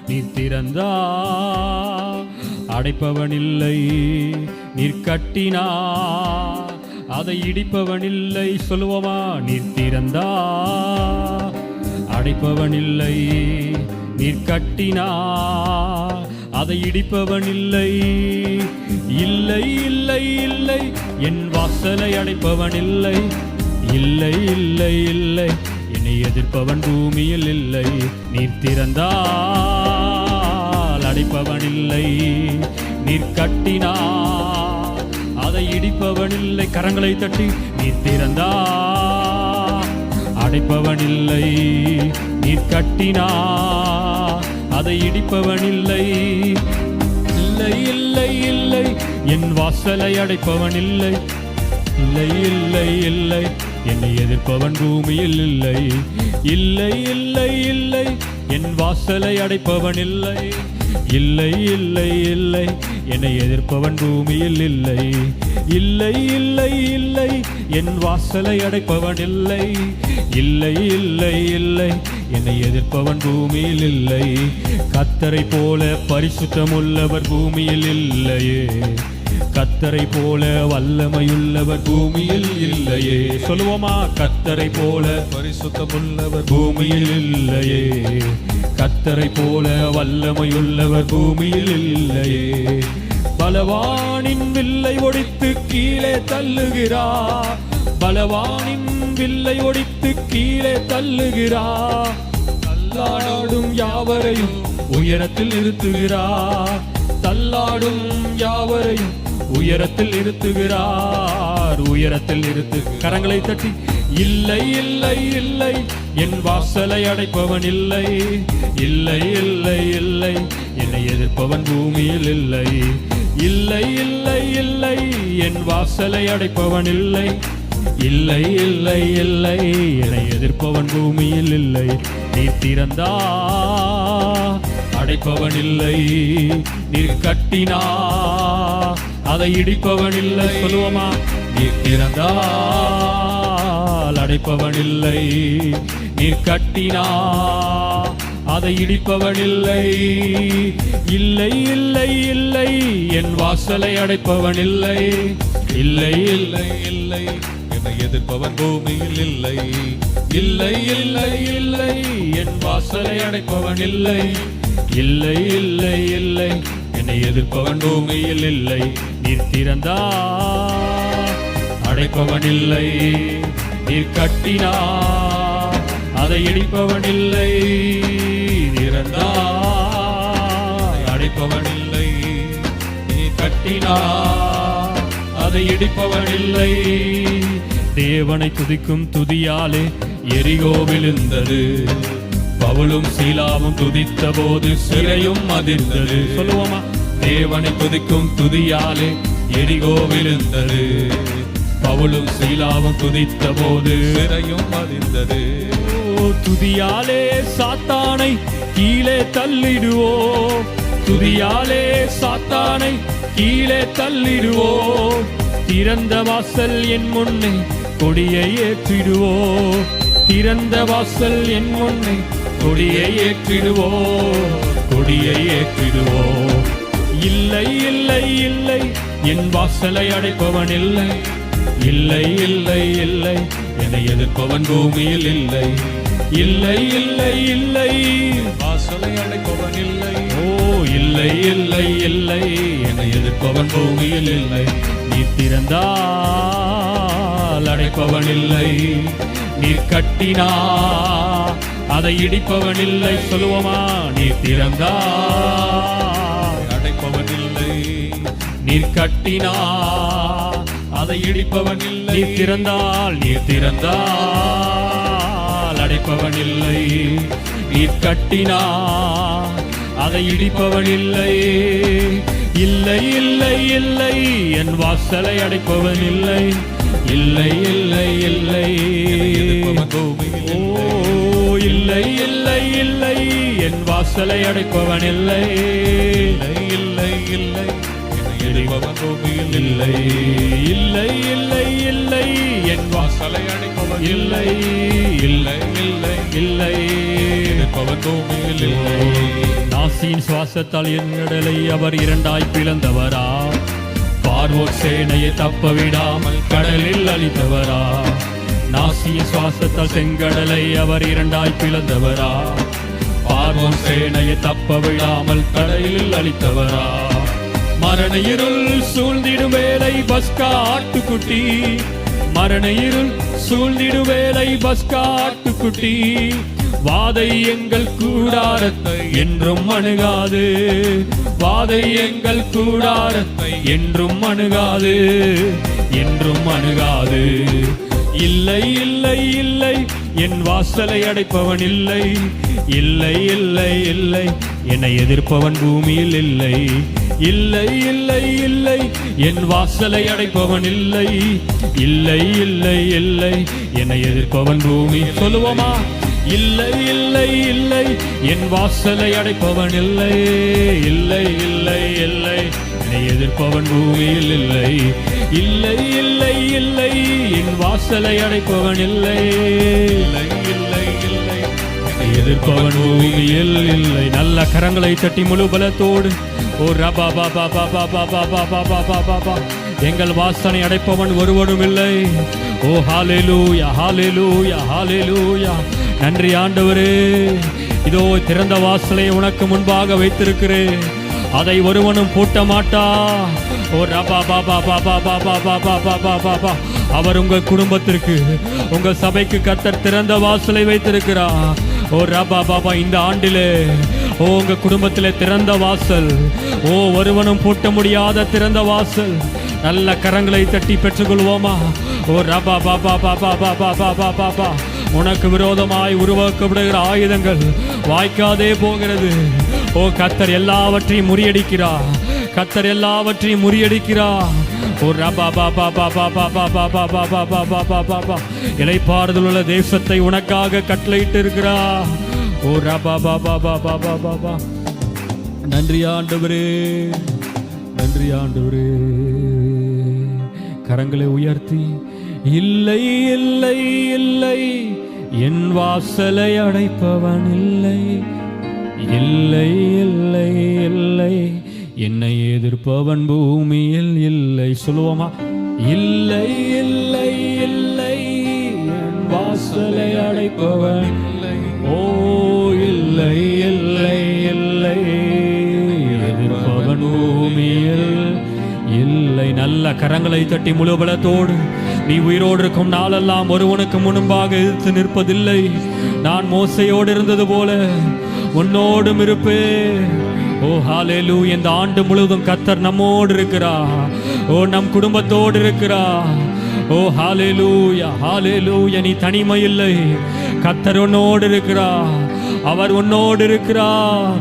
நீர் திறந்தா அடைப்பவனில்லை, நீர் கட்டினா அதை இடிப்பவனில்லை. சொல்லுவோமா? நீர் திறந்தா அடைப்பவனில்லை, நீர் கட்டினா அதை இடிப்பவனில்லை. இல்லை இல்லை இல்லை என் வாசலை அடைப்பவனில்லை. இல்லை இல்லை இல்லை என்னை எதிர்ப்பவன் பூமியில் இல்லை. நீர் திறந்தால் அடைப்பவனில்லை, நீர் கட்டினா அதை இடிப்பவனில்லை. கரங்களை தட்டி நீர் திறந்தா அடைப்பவனில்லை, நீர் கட்டினா அதை இடிப்பவனில்லை. இல்லை இல்லை இல்லை என் வாசலை அடைப்பவனில்லை. இல்லை இல்லை இல்லை என்னை எதிர்ப்பவன் பூமியில் இல்லை. இல்லை இல்லை இல்லை என் வாசலை அடைப்பவனில்லை. இல்லை இல்லை இல்லை என்னை எதிர்ப்பவன் பூமியில் இல்லை. இல்லை இல்லை இல்லை என் வாசலை அடைப்பவனில்லை. இல்லை இல்லை இல்லை என்னை எதிர்ப்பவன் பூமியில் இல்லை. கர்த்தரை போல பரிசுத்தமுள்ளவர் பூமியில் இல்லையே, கர்த்தரை போல வல்லமையுள்ளவர் பூமியில் இல்லையே. சொல்லுவோமா? கர்த்தரை போல பரிசுத்தமுள்ளவர் பூமியில் இல்லையே, கர்த்தரை போல வல்லமையுள்ளவர் பூமியில் இல்லையே. பலவானின் வில்லை ஒடித்து கீழே தள்ளுகிறார், பலவானின் வில்லை ஒடித்து கீழே தள்ளுகிறார். தள்ளாடும் யாவரையும் உயரத்தில் நிறுத்துகிறார், தள்ளாடும் யாவரையும் உயரத்தில் நிறுத்துகிறார். உயரத்தில் நிறுத்து. கரங்களை தட்டி இல்லை இல்லை இல்லை என் வாசலை அடைப்பவன் இல்லை. இல்லை இல்லை இல்லை என்னை எதிர்ப்பவன் பூமியில் இல்லை. இல்லை இல்லை இல்லை என் வாசலை அடைப்பவன் இல்லை. இல்லை இல்லை இல்லை என்னை எதிர்ப்பவன் பூமியில் இல்லை. நீர் திறந்தா அடைப்பவனில்லை, நீர் கட்டினா அதை இடிப்பவனில்லை. சொல்லுவோமா? நீர் திறந்தா அடைப்பவனில்லை, நீர் கட்டினா அதை இடிப்பவனில்லை. இல்லை இல்லை இல்லை என் வாசலை அடைப்பவனில்லை. இல்லை இல்லை இல்லை என்னை எதிர்ப்பவன் பூமியில் இல்லை. இல்லை இல்லை இல்லை என் வாசலை அடைப்பவனில்லை. இல்லை இல்லை இல்லை என்னை எதிர்ப்பவன் பூமியில் இல்லை. நீர் திறந்தா அடைப்பவனில்லை, நீர் கட்டினா அதை இடிப்பவனில்லை. திறந்தா அடைப்பவனில்லை, நீர் கட்டினா அதை இடிப்பவனில்லை. தேவனை துதிக்கும் துதியாலே எரிகோ விழுந்தது, பவுலும் சீலாவும் துதித்த போது சிறையும் அதிர்ந்தது. சொல்லுவோமா? தேவனை துதிக்கும் துதியாலே எரிகோ விழுந்தது, பவுலும் சீலாவும் துதித்த போது சிறையும் அதிர்ந்தது. துதியாலே சாத்தானை கீழே தள்ளிடுவோ, துதியாலே சாத்தானை கீழே தள்ளிடுவோ. திறந்த வாசல் என் முன்னே கொடியை ஏற்றிடுவோ, திறந்த வாசல் என் முன்னே கொடியை ஏற்றிடுவோ, கொடியை ஏற்றிடுவோ. இல்லை இல்லை இல்லை என் வாசலை அடைப்பவன் இல்லை. இல்லை இல்லை இல்லை என்னை எதிர்ப்பவன் பூமியில் இல்லை. இல்லை இல்லை இல்லை வாசலை அடைப்பவன் இல்லை. ஓ இல்லை இல்லை இல்லை என்னை எதிர்ப்பவன் பூமியில் இல்லை. நீர் திறந்தால் அடைப்பவன் இல்லை, நீர் கட்டினா அதை இடிப்பவன் இல்லை. சொல்லுவோமா? நீர் திறந்தால் அடைப்பவன் இல்லை, நீர் கட்டினா அதை இடிப்பவன் இல்லை. நீர் திறந்தால், நீர் திறந்தால் அடைப்பவன் இல்லை, நீர் கட்டினா அதை இடிப்பவன் இல்லை. இல்லை இல்லை இல்லை என் வாசலை அடைப்பவன் இல்லை. இல்லை இல்லை இல்லை ஓ இல்லை இல்லை இல்லை என் வாசலை அடைப்பவன் இல்லை. இல்லை இல்லை இல்லை என்னை எதிர்ப்பவன் பூமியில் இல்லை. இல்லை இல்லை இல்லை என் வாசலை அடைப்பவன் இல்லை. இல்லை இல்லை இல்லை எதிர்ப்பவன் பூமியில் இல்லை. நாசியின் சுவாசத்தால் என் கடலை அவர் இரண்டாய் பிளந்தவரா? பார்வோர் சேனையை தப்ப விடாமல் கடலில் அழித்தவரா? நாசியின் சுவாசத்தால் செங்கடலை அவர் இரண்டாய் பிளந்தவரா? பார்வோர் சேனையை தப்ப விடாமல் கடலில் அழித்தவரா? மரண இருள் சூழ்ந்திடும் வேளை பஸ்கா ஆட்டுக்குட்டி, மரண இருள் சூழ்ந்திடும் வேளை பஸ்கா ஆட்டுக்குட்டி, வாதை எங்கள் கூடாரத்தை என்றும் அணுகாது, வாதை எங்கள் கூடாரத்தை என்றும் அணுகாது, என்றும் அணுகாது. இல்லை இல்லை இல்லை என் வாசலை அடைப்பவன் இல்லை. இல்லை இல்லை இல்லை என்னை எதிர்ப்பவன் பூமியில் இல்லை. இல்லை இல்லை இல்லை என் வாசலை அடைப்பவன் இல்லை. இல்லை இல்லை இல்லை என்னை எதிர்ப்பவன் பூமி. சொல்லுவோமா? இல்லை இல்லை இல்லை என் வாசலை அடைப்பவன் இல்லை. இல்லை இல்லை இல்லை என்னை எதிர்ப்பவன் பூமியில் இல்லை. இல்லை இல்லை இல்லை என் வாசலை அடைப்பவன் இல்லை. இல்லை இல்லை இல்லை என்னை எதிர்ப்பவன் பூமியில் இல்லை. நல்ல கரங்களை தட்டி முழு பலத்தோடு ஓ ரபா பாபா பாபா பாபா பாபா பாபா பாபா எங்கள் வாசனை அடைப்பவன் ஒருவனும் இல்லை. ஓ ஹalleluya ஹalleluya ஹalleluya. நன்றி ஆண்டவரே, இதோ திறந்த வாசலை உனக்கு முன்பாக வைத்திருக்கிறேன், அதை ஒருவனும் பூட்ட மாட்டா. ஓ ரபா பாபா பாபா பாபா பாபா பாபா பாபா. அவர் உங்கள் குடும்பத்திற்கு உங்க சபைக்கு கர்த்தர் திறந்த வாசலை வைத்திருக்கிறார். ஓ ரபா பாபா இந்த ஆண்டிலே ஓ உங்க குடும்பத்திலே திறந்த வாசல், ஓ ஒருவனும் பூட்ட முடியாத திறந்த வாசல். நல்ல கரங்களை தட்டி பெற்றுக்கொள்வோமா? ஓ ரபா பாபா பாபா பாபா பாபா பாபா. உனக்கு விரோதமாய் உருவாக்கப்படுகிற ஆயுதங்கள் வாய்க்காதே போகிறது. ஓ கர்த்தர் எல்லாவற்றையும் முறியடிக்கிறார், கர்த்தர் எல்லாவற்றையும் முறியடிக்கிறார். ஓ ரபா பாபா பாபா பாபா பாபா பாபா பாபா பாபா பா. இளைப்பாறுதல் உள்ள தேசத்தை உனக்காக கட்டளையிட்டு இருக்கிறார். ஓ ரபா பாபா பாபா பாபா பா. நன்றி ஆண்டவரே, நன்றி ஆண்டவரே. கரங்களை உயர்த்தி இல்லை இல்லை இல்லை என் வாசலை அடைப்பவன் இல்லை. இல்லை இல்லை இல்லை என்னை எதிர்ப்பவன் பூமியில் இல்லை. சொல்லுவோமா? இல்லை இல்லை இல்லை என் வாசலை அடைப்பவன் இல்லை. ஓ இல்லை இல்லை இல்லை எதிர்ப்பவன் பூமியில் இல்லை. நல்ல கரங்களை தட்டி முழு பலத்தோடு நீ உயிரோடு இருக்கும் நாளெல்லாம் ஒருவனுக்கு முன்பாக எதிர்த்து நிற்பதில்லை. நான் மோசையோடு இருந்தது போல உன்னோடும் இருப்பேன். ஓ ஹalleluya. இந்த ஆண்டு முழுவதும் கர்த்தர் நம்மோடு இருக்கிறார். ஓ நம் குடும்பத்தோடு இருக்கிறார். ஓ ஹalleluya ஹalleluya. நீ தனிமை இல்லை, கர்த்தர் உன்னோடு இருக்கிறார், அவர் உன்னோடு இருக்கிறார்.